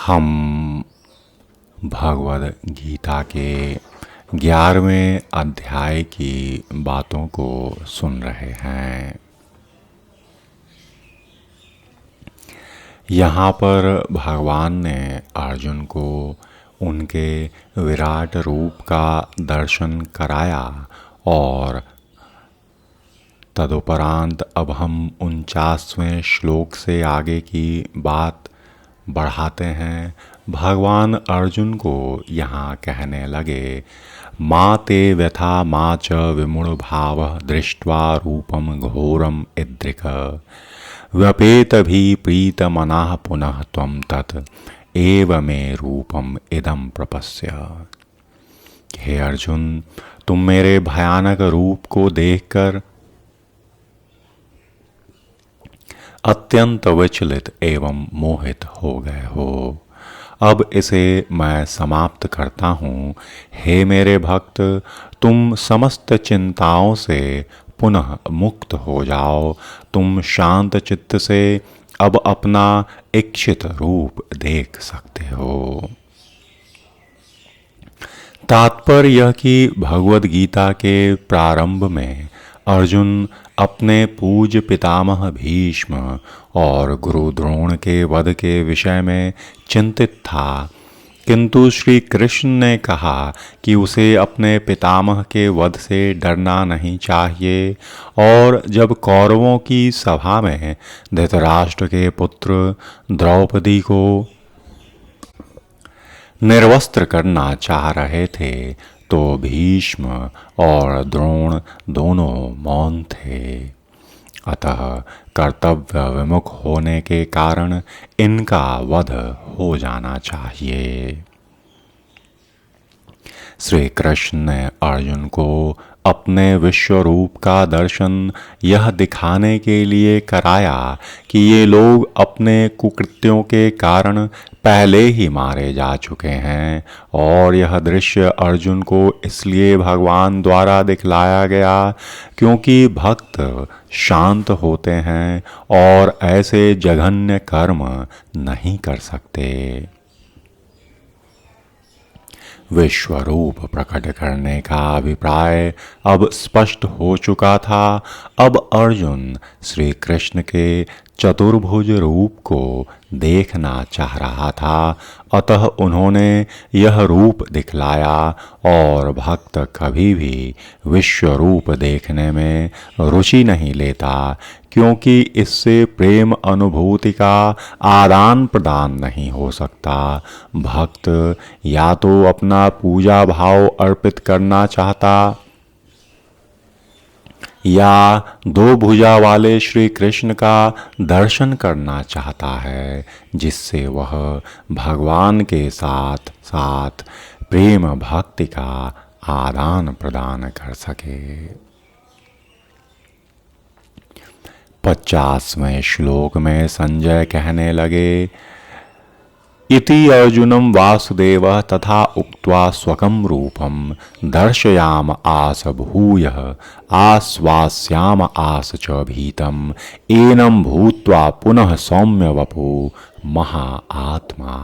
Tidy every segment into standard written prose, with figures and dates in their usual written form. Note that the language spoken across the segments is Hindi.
हम भगवद गीता के 11वें अध्याय की बातों को सुन रहे हैं। यहाँ पर भगवान ने अर्जुन को उनके विराट रूप का दर्शन कराया और तदुपरांत अब हम 49वें श्लोक से आगे की बात बढ़ाते हैं। भगवान अर्जुन को यहाँ कहने लगे, मा ते व्यथा मा च विमूढ़ भावः दृष्ट्वा रूपम घोरम इद्रिक व्यपेत भी प्रीत मनाः पुनः त्वं तत् एव मे रूपम इदं प्रपश्य। हे अर्जुन, तुम मेरे भयानक रूप को देखकर अत्यंत विचलित एवं मोहित हो गए हो। अब इसे मैं समाप्त करता हूँ। हे मेरे भक्त, तुम समस्त चिंताओं से पुनः मुक्त हो जाओ। तुम शांत चित्त से अब अपना इच्छित रूप देख सकते हो। तात्पर्य यह कि भगवद गीता के प्रारंभ में अर्जुन अपने पूज्य पितामह भीष्म और गुरु द्रोण के वध के विषय में चिंतित था, किंतु श्री कृष्ण ने कहा कि उसे अपने पितामह के वध से डरना नहीं चाहिए। और जब कौरवों की सभा में धृतराष्ट्र के पुत्र द्रौपदी को निर्वस्त्र करना चाह रहे थे तो भीष्म और द्रोण दोनों मौन थे। अतः कर्तव्य विमुख होने के कारण इनका वध हो जाना चाहिए। श्री कृष्ण ने अर्जुन को अपने विश्व रूप का दर्शन यह दिखाने के लिए कराया कि ये लोग अपने कुकृत्यों के कारण पहले ही मारे जा चुके हैं। और यह दृश्य अर्जुन को इसलिए भगवान द्वारा दिखलाया गया क्योंकि भक्त शांत होते हैं और ऐसे जघन्य कर्म नहीं कर सकते। विश्वरूप प्रकट करने का अभिप्राय अब स्पष्ट हो चुका था। अब अर्जुन श्री कृष्ण के चतुर्भुज रूप को देखना चाह रहा था, अतः उन्होंने यह रूप दिखलाया। और भक्त कभी भी विश्व रूप देखने में रुचि नहीं लेता, क्योंकि इससे प्रेम अनुभूति का आदान प्रदान नहीं हो सकता। भक्त या तो अपना पूजा भाव अर्पित करना चाहता या दो भुजा वाले श्री कृष्ण का दर्शन करना चाहता है, जिससे वह भगवान के साथ साथ प्रेम भक्ति का आदान प्रदान कर सके। 50वें श्लोक में संजय कहने लगे, इति अर्जुनम वासुदेवः तथा उक्त्वा स्वकं रूपं दर्शयाम आस भूयः आश्वास्याम आस च भीतम् एनं भूत्वा पुनः सौम्य वपु महाआत्मा।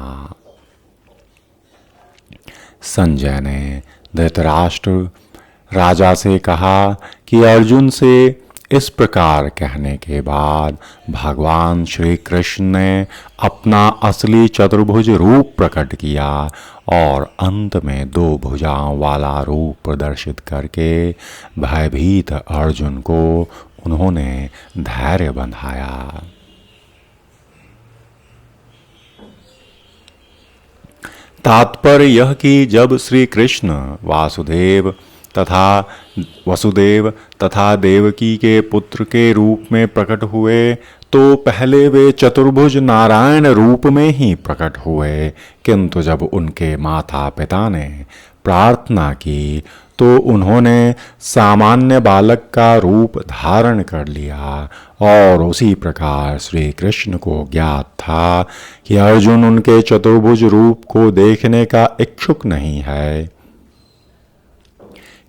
संजय ने धृतराष्ट्र राजा से कहा कि अर्जुन से इस प्रकार कहने के बाद भगवान श्री कृष्ण ने अपना असली चतुर्भुज रूप प्रकट किया और अंत में दो भुजाओं वाला रूप प्रदर्शित करके भयभीत अर्जुन को उन्होंने धैर्य बंधाया। तात्पर्य यह कि जब श्री कृष्ण वसुदेव तथा देवकी के पुत्र के रूप में प्रकट हुए तो पहले वे चतुर्भुज नारायण रूप में ही प्रकट हुए, किंतु जब उनके माता पिता ने प्रार्थना की तो उन्होंने सामान्य बालक का रूप धारण कर लिया। और उसी प्रकार श्री कृष्ण को ज्ञात था कि अर्जुन उनके चतुर्भुज रूप को देखने का इच्छुक नहीं है,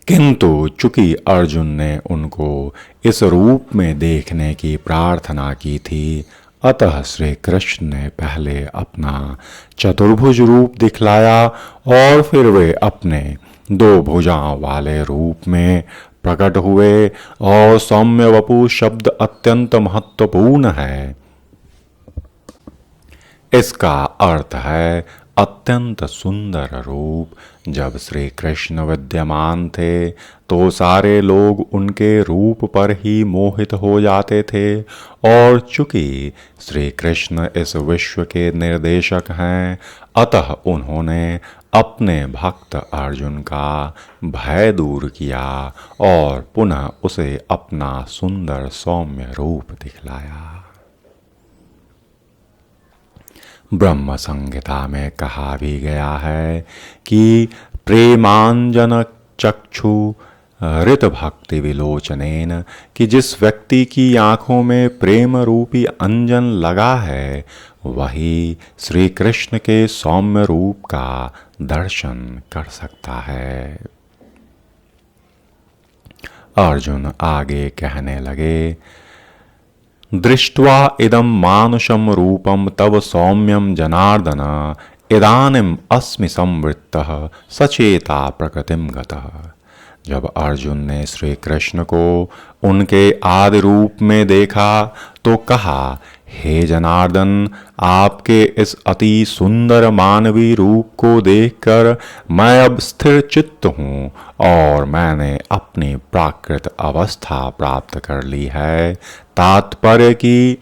किंतु चूंकि अर्जुन ने उनको इस रूप में देखने की प्रार्थना की थी, अतः श्री कृष्ण ने पहले अपना चतुर्भुज रूप दिखलाया और फिर वे अपने दो भुजाओं वाले रूप में प्रकट हुए। और सौम्य वपु शब्द अत्यंत महत्वपूर्ण है। इसका अर्थ है अत्यंत सुंदर रूप। जब श्री कृष्ण विद्यमान थे तो सारे लोग उनके रूप पर ही मोहित हो जाते थे। और चूंकि श्री कृष्ण इस विश्व के निर्देशक हैं, अतः उन्होंने अपने भक्त अर्जुन का भय दूर किया और पुनः उसे अपना सुंदर सौम्य रूप दिखलाया। ब्रह्म संहिता में कहा भी गया है कि प्रेमांजन चक्षु ऋत भक्ति विलोचनेन, कि जिस व्यक्ति की आंखों में प्रेम रूपी अंजन लगा है वही श्री कृष्ण के सौम्य रूप का दर्शन कर सकता है। अर्जुन आगे कहने लगे, दृष्ट्वा इदं मानुषं रूपं तव सौम्यं जनार्दन, इदानीम अस्मि संवृत्तः सचेता प्रकृतिम गतः। जब अर्जुन ने श्री कृष्ण को उनके आदि रूप में देखा तो कहा, हे जनार्दन, आपके इस अति सुंदर मानवीय रूप को देखकर मैं अब स्थिर चित्त हूँ और मैंने अपनी प्राकृत अवस्था प्राप्त कर ली है। तात्पर्य कि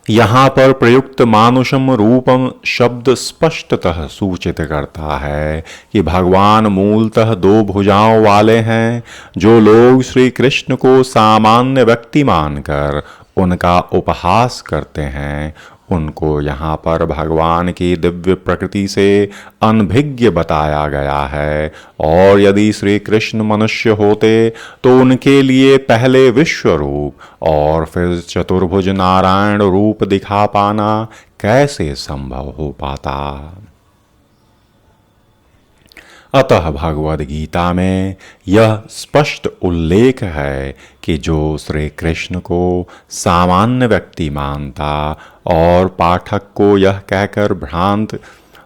यहाँ पर प्रयुक्त मानुषम रूपम शब्द स्पष्टतः सूचित करता है कि भगवान मूलतः दो भुजाओं वाले हैं। जो लोग श्री कृष्ण को सामान्य व्यक्ति मानकर उनका उपहास करते हैं, उनको यहाँ पर भगवान की दिव्य प्रकृति से अनभिज्ञ बताया गया है। और यदि श्री कृष्ण मनुष्य होते तो उनके लिए पहले विश्व रूप और फिर चतुर्भुज नारायण रूप दिखा पाना कैसे संभव हो पाता। अतः भगवद गीता में यह स्पष्ट उल्लेख है कि जो श्री कृष्ण को सामान्य व्यक्ति मानता और पाठक को यह कहकर भ्रांत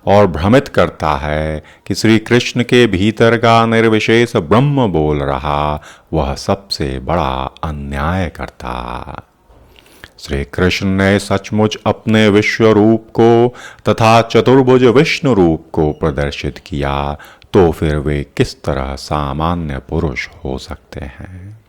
और भ्रमित करता है कि श्री कृष्ण के भीतर का निर्विशेष ब्रह्म बोल रहा, वह सबसे बड़ा अन्याय करता। श्री कृष्ण ने सचमुच अपने विश्व रूप को तथा चतुर्भुज विष्णु रूप को प्रदर्शित किया, तो फिर वे किस तरह सामान्य पुरुष हो सकते हैं।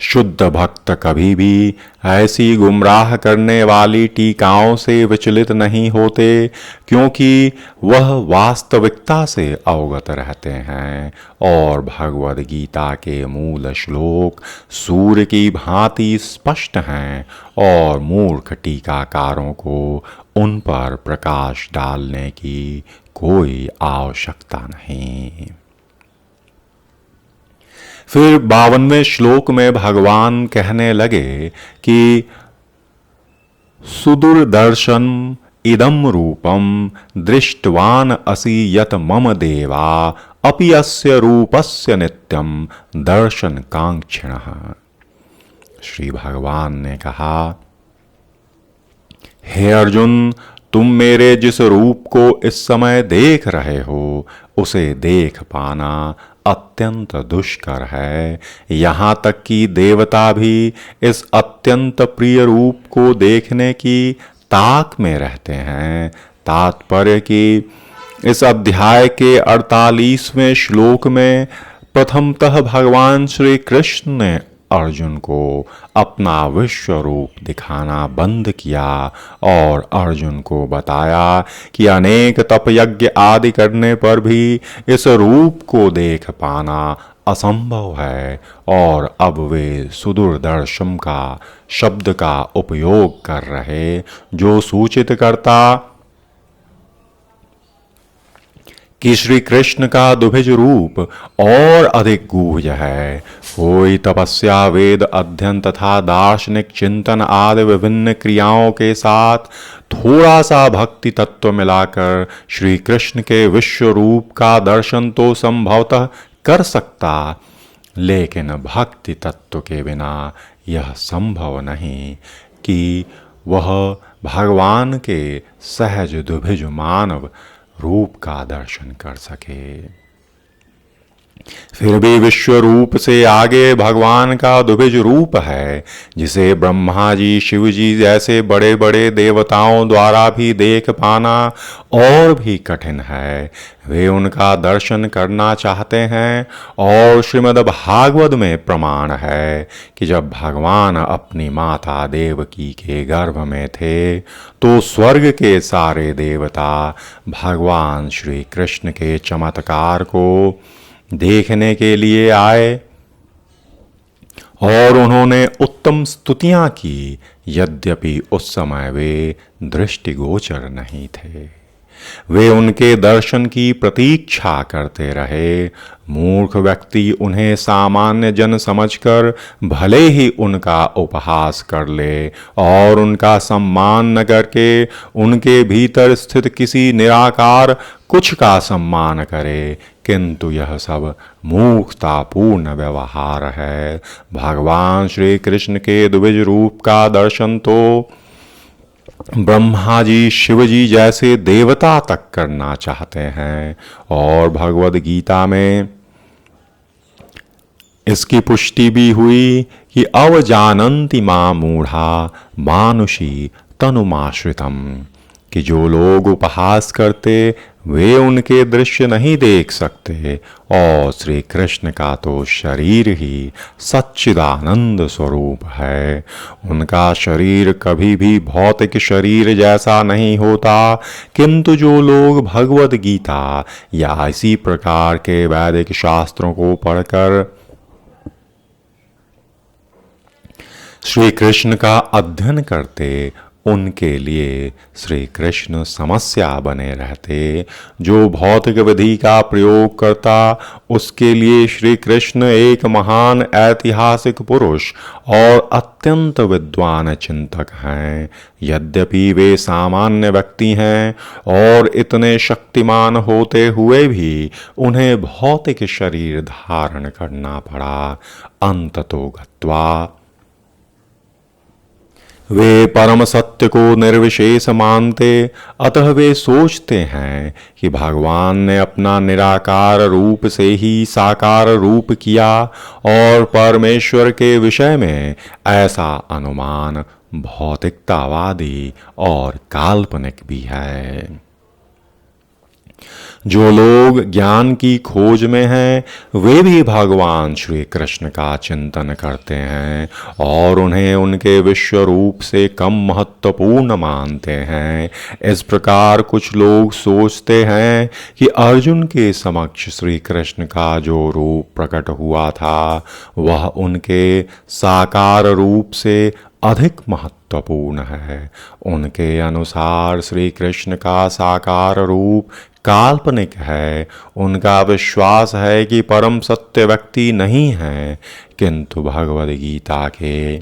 शुद्ध भक्त कभी भी ऐसी गुमराह करने वाली टीकाओं से विचलित नहीं होते, क्योंकि वह वास्तविकता से अवगत रहते हैं और भगवद गीता के मूल श्लोक सूर्य की भांति स्पष्ट हैं और मूर्ख टीकाकारों को उन पर प्रकाश डालने की कोई आवश्यकता नहीं। फिर 52वें श्लोक में भगवान कहने लगे कि सुदूरदर्शन इदम रूपम दृष्टवान असि यत मम देवा अपि अस्य रूपस्य नित्यम दर्शन कांक्षिणः। श्री भगवान ने कहा, हे अर्जुन, तुम मेरे जिस रूप को इस समय देख रहे हो उसे देख पाना अत्यंत दुष्कर है। यहाँ तक कि देवता भी इस अत्यंत प्रिय रूप को देखने की ताक में रहते हैं। तात्पर्य कि इस अध्याय के 48वें श्लोक में प्रथमतः भगवान श्री कृष्ण ने अर्जुन को अपना विश्व रूप दिखाना बंद किया और अर्जुन को बताया कि अनेक तप यज्ञ आदि करने पर भी इस रूप को देख पाना असंभव है। और अब वे सुदूरदर्शन का शब्द का उपयोग कर रहे, जो सूचित करता कि श्री कृष्ण का दुभिज रूप और अधिक गूढ़ है। कोई तपस्या, वेद अध्ययन तथा दार्शनिक चिंतन आदि विभिन्न क्रियाओं के साथ थोड़ा सा भक्ति तत्व मिलाकर श्री कृष्ण के विश्व रूप का दर्शन तो संभवतः कर सकता, लेकिन भक्ति तत्व के बिना यह संभव नहीं कि वह भगवान के सहज द्विभुज मानव रूप का दर्शन कर सके। फिर भी विश्व रूप से आगे भगवान का द्विभुज रूप है, जिसे ब्रह्मा जी, शिव जी जैसे बड़े बड़े देवताओं द्वारा भी देख पाना और भी कठिन है। वे उनका दर्शन करना चाहते हैं और श्रीमद् भागवत में प्रमाण है कि जब भगवान अपनी माता देवकी के गर्भ में थे तो स्वर्ग के सारे देवता भगवान श्री कृष्ण के चमत्कार को देखने के लिए आए और उन्होंने उत्तम स्तुतियां की, यद्यपि उस समय वे दृष्टिगोचर नहीं थे। वे उनके दर्शन की प्रतीक्षा करते रहे। मूर्ख व्यक्ति उन्हें सामान्य जन समझकर भले ही उनका उपहास कर ले और उनका सम्मान न करके उनके भीतर स्थित किसी निराकार कुछ का सम्मान करे, किंतु यह सब मूर्खतापूर्ण व्यवहार है। भगवान श्री कृष्ण के द्विज रूप का दर्शन तो ब्रह्मा जी, शिव जी जैसे देवता तक करना चाहते हैं और भगवद गीता में इसकी पुष्टि भी हुई कि अवजानन्ति मां मूढ़ा मानुषी तनुमाश्रितम, कि जो लोग उपहास करते वे उनके दृश्य नहीं देख सकते और श्री कृष्ण का तो शरीर ही सच्चिदानंद स्वरूप है। उनका शरीर कभी भी भौतिक शरीर जैसा नहीं होता, किंतु जो लोग भगवद गीता या इसी प्रकार के वैदिक शास्त्रों को पढ़कर श्री कृष्ण का अध्ययन करते उनके लिए श्री कृष्ण समस्या बने रहते। जो भौतिक विधि का प्रयोग करता उसके लिए श्री कृष्ण एक महान ऐतिहासिक पुरुष और अत्यंत विद्वान चिंतक हैं। यद्यपि वे सामान्य व्यक्ति हैं और इतने शक्तिमान होते हुए भी उन्हें भौतिक शरीर धारण करना पड़ा। अंततो गत्वा वे परम सत्य को निर्विशेष मानते, अतः वे सोचते हैं कि भगवान ने अपना निराकार रूप से ही साकार रूप किया और परमेश्वर के विषय में ऐसा अनुमान भौतिकतावादी और काल्पनिक भी है। जो लोग ज्ञान की खोज में हैं वे भी भगवान श्री कृष्ण का चिंतन करते हैं और उन्हें उनके विश्व रूप से कम महत्वपूर्ण मानते हैं। इस प्रकार कुछ लोग सोचते हैं कि अर्जुन के समक्ष श्री कृष्ण का जो रूप प्रकट हुआ था वह उनके साकार रूप से अधिक महत्वपूर्ण है। उनके अनुसार श्री कृष्ण का साकार रूप काल्पनिक है। उनका विश्वास है कि परम सत्य व्यक्ति नहीं है, किंतु भगवद गीता के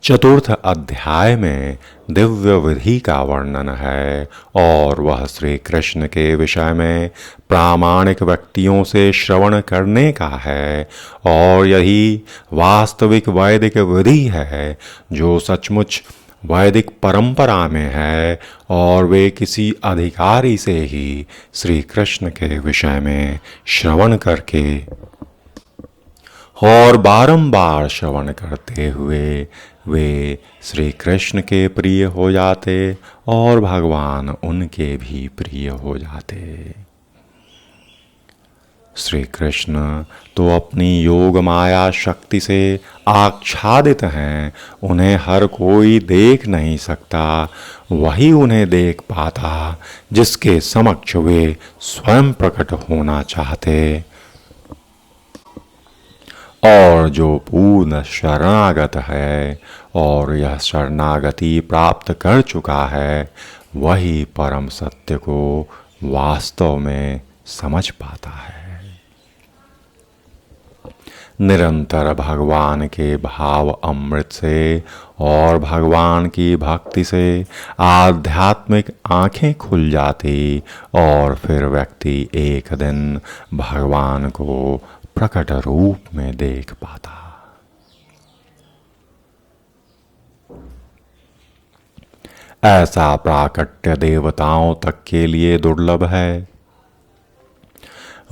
चतुर्थ अध्याय में दिव्य विधि का वर्णन है और वह श्री कृष्ण के विषय में प्रामाणिक व्यक्तियों से श्रवण करने का है और यही वास्तविक वैदिक विधि है जो सचमुच वैदिक परंपरा में है और वे किसी अधिकारी से ही श्री कृष्ण के विषय में श्रवण करके और बारंबार श्रवण करते हुए वे श्री कृष्ण के प्रिय हो जाते और भगवान उनके भी प्रिय हो जाते। श्री कृष्ण तो अपनी योग माया शक्ति से आच्छादित हैं। उन्हें हर कोई देख नहीं सकता, वही उन्हें देख पाता जिसके समक्ष वे स्वयं प्रकट होना चाहते। और जो पूर्ण शरणागत है और यह शरणागति प्राप्त कर चुका है वही परम सत्य को वास्तव में समझ पाता है। निरंतर भगवान के भाव अमृत से और भगवान की भक्ति से आध्यात्मिक आंखें खुल जाती और फिर व्यक्ति एक दिन भगवान को प्रकट रूप में देख पाता। ऐसा प्राकट्य देवताओं तक के लिए दुर्लभ है।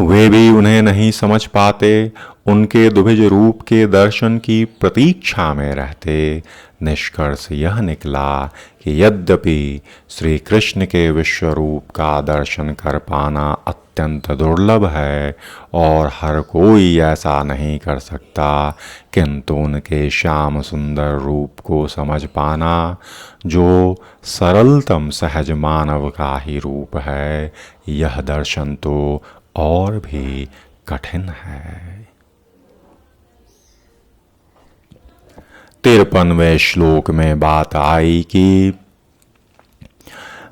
वे भी उन्हें नहीं समझ पाते, उनके दुभिज रूप के दर्शन की प्रतीक्षा में रहते। निष्कर्ष यह निकला कि यद्यपि श्री कृष्ण के विश्व रूप का दर्शन कर पाना अत्यंत दुर्लभ है और हर कोई ऐसा नहीं कर सकता, किंतु उनके श्याम सुंदर रूप को समझ पाना, जो सरलतम सहज मानव का ही रूप है, यह दर्शन तो और भी कठिन है। 53वें श्लोक में बात आई कि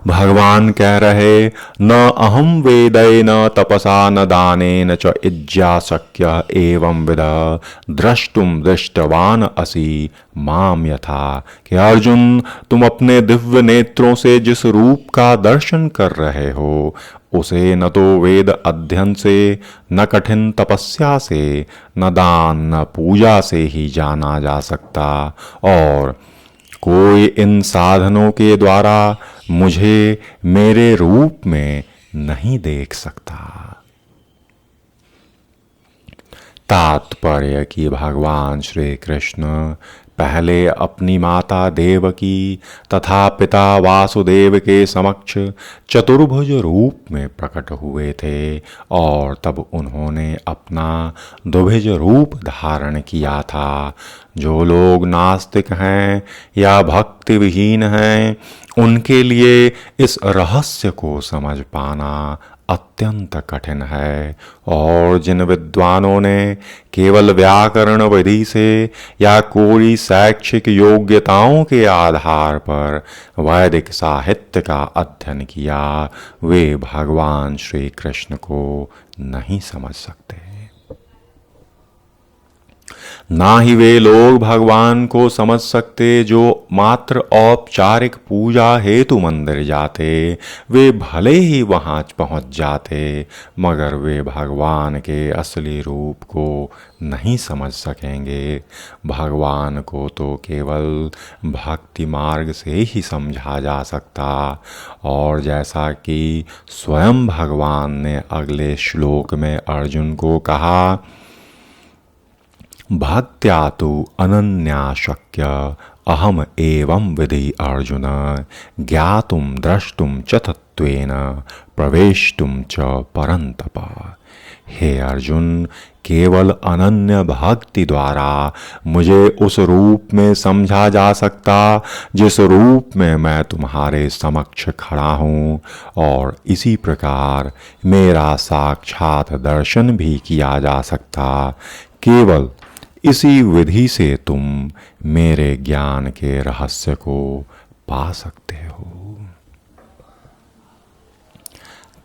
भगवान कह रहे, न अहम वेदै न तपसा न दानेन च इज्जा शक्य एवं विद द्रष्टुम दृष्टवान असि माम यथा। कि अर्जुन, तुम अपने दिव्य नेत्रों से जिस रूप का दर्शन कर रहे हो, उसे न तो वेद अध्ययन से, न कठिन तपस्या से, न दान न पूजा से ही जाना जा सकता, और कोई इन साधनों के द्वारा मुझे मेरे रूप में नहीं देख सकता। तात्पर्य कि भगवान श्री कृष्ण पहले अपनी माता देवकी तथा पिता वासुदेव के समक्ष चतुर्भुज रूप में प्रकट हुए थे, और तब उन्होंने अपना द्विभुज रूप धारण किया था। जो लोग नास्तिक हैं या भक्ति विहीन हैं, उनके लिए इस रहस्य को समझ पाना अत्यंत कठिन है, और जिन विद्वानों ने केवल व्याकरण विधि से या कोई शैक्षिक योग्यताओं के आधार पर वैदिक साहित्य का अध्ययन किया, वे भगवान श्री कृष्ण को नहीं समझ सकते। ना ही वे लोग भगवान को समझ सकते जो मात्र औपचारिक पूजा हेतु मंदिर जाते। वे भले ही वहां पहुंच जाते, मगर वे भगवान के असली रूप को नहीं समझ सकेंगे। भगवान को तो केवल भक्ति मार्ग से ही समझा जा सकता, और जैसा कि स्वयं भगवान ने अगले श्लोक में अर्जुन को कहा, भक्त्या तु अनन्या शक्य अहम एवं विधि अर्जुन ज्ञातुम द्रष्टुम च तत्त्वेन प्रवेष्टुम च परन्तप। हे अर्जुन, केवल अनन्य भक्ति द्वारा मुझे उस रूप में समझा जा सकता जिस रूप में मैं तुम्हारे समक्ष खड़ा हूँ, और इसी प्रकार मेरा साक्षात दर्शन भी किया जा सकता। केवल इसी विधि से तुम मेरे ज्ञान के रहस्य को पा सकते हो।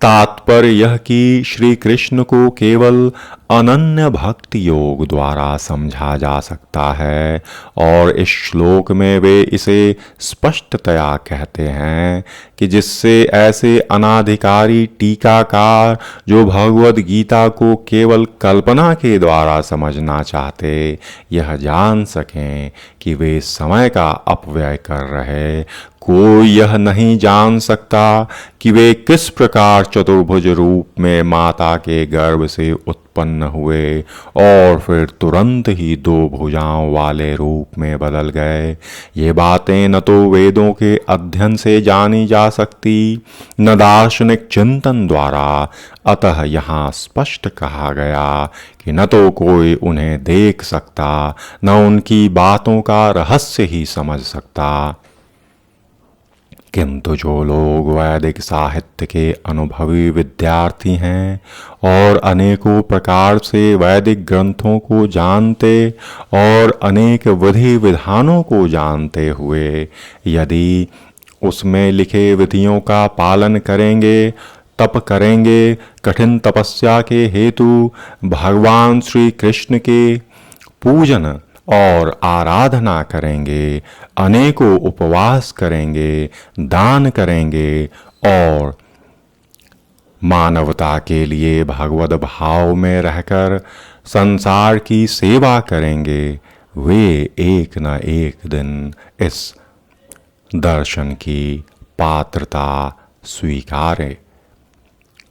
तात्पर्य यह कि श्री कृष्ण को केवल अनन्य भक्ति योग द्वारा समझा जा सकता है, और इस श्लोक में वे इसे स्पष्टतया कहते हैं कि जिससे ऐसे अनाधिकारी टीकाकार जो भगवद गीता को केवल कल्पना के द्वारा समझना चाहते, यह जान सकें कि वे समय का अपव्यय कर रहे। कोई यह नहीं जान सकता कि वे किस प्रकार चतुर्भुज रूप में माता के गर्भ से उत्पन्न हुए और फिर तुरंत ही 2 भुजाओं वाले रूप में बदल गए। ये बातें न तो वेदों के अध्ययन से जानी जा सकती, न दार्शनिक चिंतन द्वारा। अतः यहाँ स्पष्ट कहा गया कि न तो कोई उन्हें देख सकता, न उनकी बातों का रहस्य ही समझ सकता। किंतु जो लोग वैदिक साहित्य के अनुभवी विद्यार्थी हैं और अनेकों प्रकार से वैदिक ग्रंथों को जानते और अनेक विधि विधानों को जानते हुए यदि उसमें लिखे विधियों का पालन करेंगे, तप करेंगे, कठिन तपस्या के हेतु भगवान श्री कृष्ण के पूजन और आराधना करेंगे, अनेकों उपवास करेंगे, दान करेंगे और मानवता के लिए भगवद भाव में रहकर संसार की सेवा करेंगे, वे एक न एक दिन इस दर्शन की पात्रता स्वीकारे।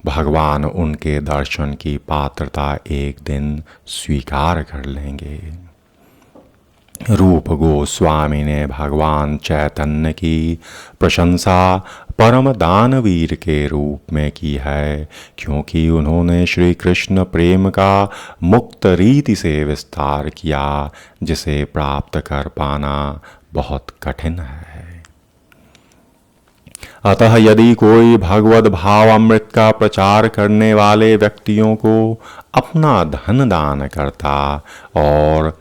भगवान उनके दर्शन की पात्रता एक दिन स्वीकार कर लेंगे। रूप गोस्वामी ने भगवान चैतन्य की प्रशंसा परम दानवीर के रूप में की है, क्योंकि उन्होंने श्री कृष्ण प्रेम का मुक्त रीति से विस्तार किया, जिसे प्राप्त कर पाना बहुत कठिन है। अतः यदि कोई भगवद भावामृत का प्रचार करने वाले व्यक्तियों को अपना धन दान करता और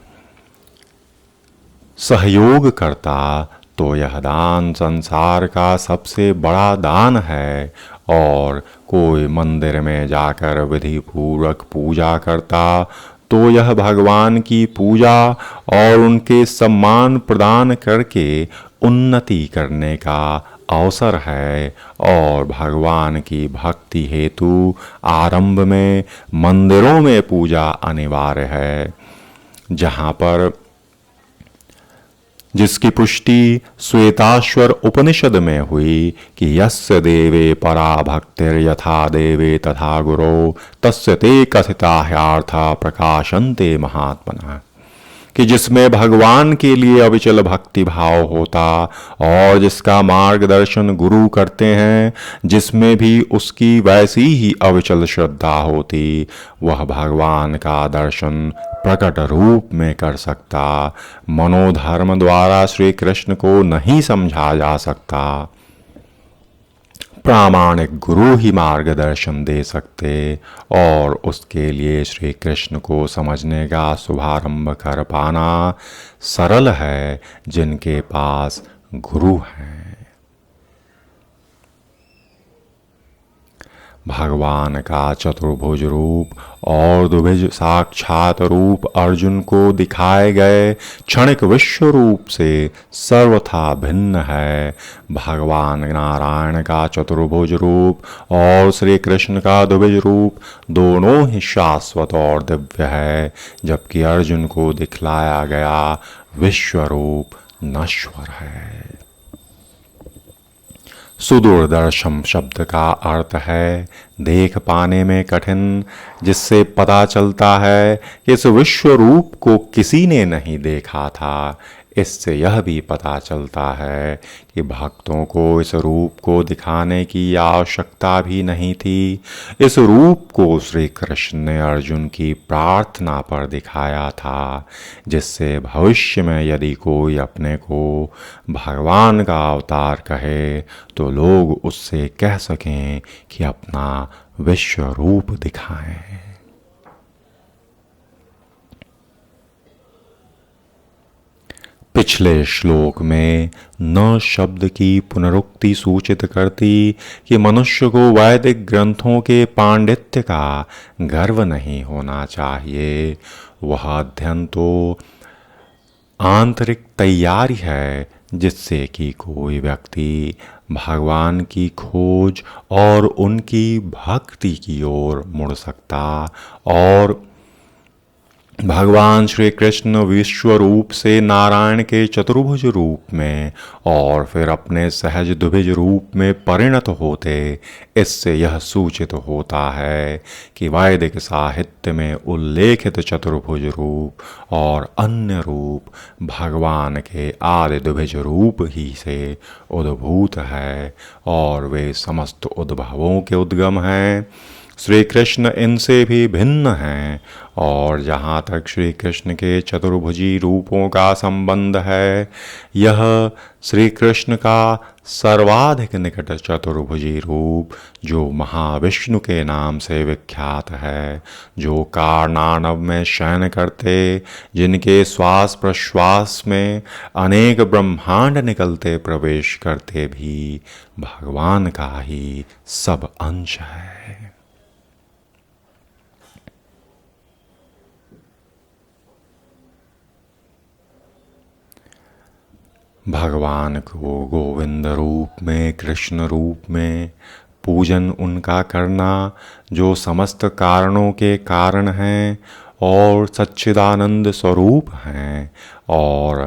सहयोग करता, तो यह दान संसार का सबसे बड़ा दान है। और कोई मंदिर में जाकर विधि पूर्वक पूजा करता, तो यह भगवान की पूजा और उनके सम्मान प्रदान करके उन्नति करने का अवसर है। और भगवान की भक्ति हेतु आरंभ में मंदिरों में पूजा अनिवार्य है, जहाँ पर जिसकी पुष्टि श्वेताश्वर उपनिषद में हुई कि यस्य देवे परा भक्तिर यथा देवे तथा गुरो तस्य ते कथिता ह्यार्था प्रकाशन्ते महात्मनः, कि जिसमें भगवान के लिए अविचल भक्ति भाव होता और जिसका मार्गदर्शन गुरु करते हैं, जिसमें भी उसकी वैसी ही अविचल श्रद्धा होती, वह भगवान का दर्शन प्रकट रूप में कर सकता। मनोधर्म द्वारा श्री कृष्ण को नहीं समझा जा सकता। प्रामाणिक गुरु ही मार्गदर्शन दे सकते और उसके लिए श्री कृष्ण को समझने का शुभारंभ कर पाना सरल है, जिनके पास गुरु हैं। भगवान का चतुर्भुज रूप और द्विभुज साक्षात रूप अर्जुन को दिखाए गए क्षणिक विश्व रूप से सर्वथा भिन्न है। भगवान नारायण का चतुर्भुज रूप और श्री कृष्ण का द्विभुज रूप दोनों ही शाश्वत और दिव्य है, जबकि अर्जुन को दिखलाया गया विश्व रूप नश्वर है। सुदूरदर्शन शब्द का अर्थ है देख पाने में कठिन, जिससे पता चलता है कि इस विश्व रूप को किसी ने नहीं देखा था। इससे यह भी पता चलता है कि भक्तों को इस रूप को दिखाने की आवश्यकता भी नहीं थी। इस रूप को श्री कृष्ण ने अर्जुन की प्रार्थना पर दिखाया था, जिससे भविष्य में यदि कोई अपने को भगवान का अवतार कहे तो लोग उससे कह सकें कि अपना विश्व रूप दिखाएं। पिछले श्लोक में न शब्द की पुनरुक्ति सूचित करती कि मनुष्य को वैदिक ग्रंथों के पांडित्य का गर्व नहीं होना चाहिए। वह अध्ययन तो आंतरिक तैयारी है, जिससे कि कोई व्यक्ति भगवान की खोज और उनकी भक्ति की ओर मुड़ सकता और भगवान श्री कृष्ण विश्व रूप से नारायण के चतुर्भुज रूप में और फिर अपने सहज द्विभुज रूप में परिणत होते। इससे यह सूचित होता है कि वैदिक साहित्य में उल्लेखित चतुर्भुज रूप और अन्य रूप भगवान के आदि द्विभुज रूप ही से उद्भूत है और वे समस्त उद्भवों के उद्गम हैं। श्री कृष्ण इनसे भी भिन्न हैं और जहाँ तक श्री कृष्ण के चतुर्भुजी रूपों का संबंध है, यह श्री कृष्ण का सर्वाधिक निकट चतुर्भुजी रूप जो महाविष्णु के नाम से विख्यात है, जो कारणानव में शयन करते, जिनके श्वास प्रश्वास में अनेक ब्रह्मांड निकलते प्रवेश करते भी भगवान का ही सब अंश है। भगवान को गोविंद रूप में, कृष्ण रूप में पूजन उनका करना जो समस्त कारणों के कारण हैं और सच्चिदानंद स्वरूप हैं और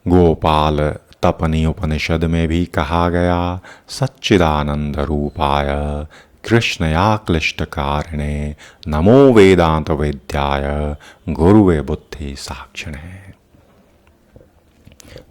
गोपाल तपनी उपनिषद में भी कहा गया, सच्चिदानंद रूपाय कृष्णया क्लिष्ट कारिणे नमो वेदांत वेद्याय गुरुवे बुद्धि साक्षिणे।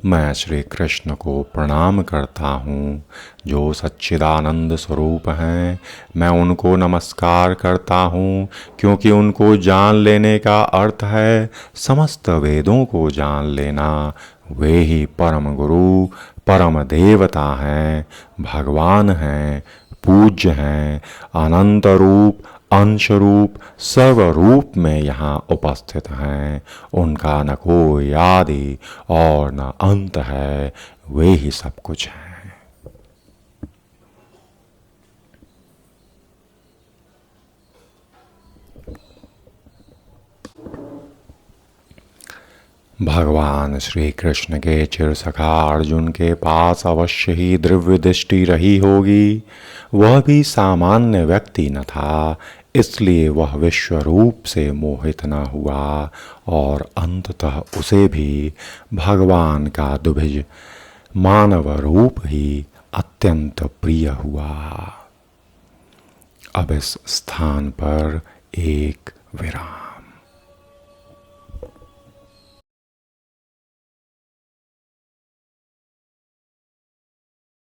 मैं श्री कृष्ण को प्रणाम करता हूँ जो सच्चिदानंद स्वरूप हैं। मैं उनको नमस्कार करता हूँ क्योंकि उनको जान लेने का अर्थ है समस्त वेदों को जान लेना। वे ही परम गुरु परम देवता हैं, भगवान हैं, पूज्य हैं, अनंत रूप अंश रूप सर्वरूप में यहाँ उपस्थित हैं। उनका न कोई आदि और न अंत है, वे ही सब कुछ हैं। भगवान श्री कृष्ण के चिरसखा अर्जुन के पास अवश्य ही दिव्य दृष्टि रही होगी। वह भी सामान्य व्यक्ति न था, इसलिए वह विश्व रूप से मोहित न हुआ और अंततः उसे भी भगवान का दुभिज मानव रूप ही अत्यंत प्रिय हुआ। अब इस स्थान पर एक विराम।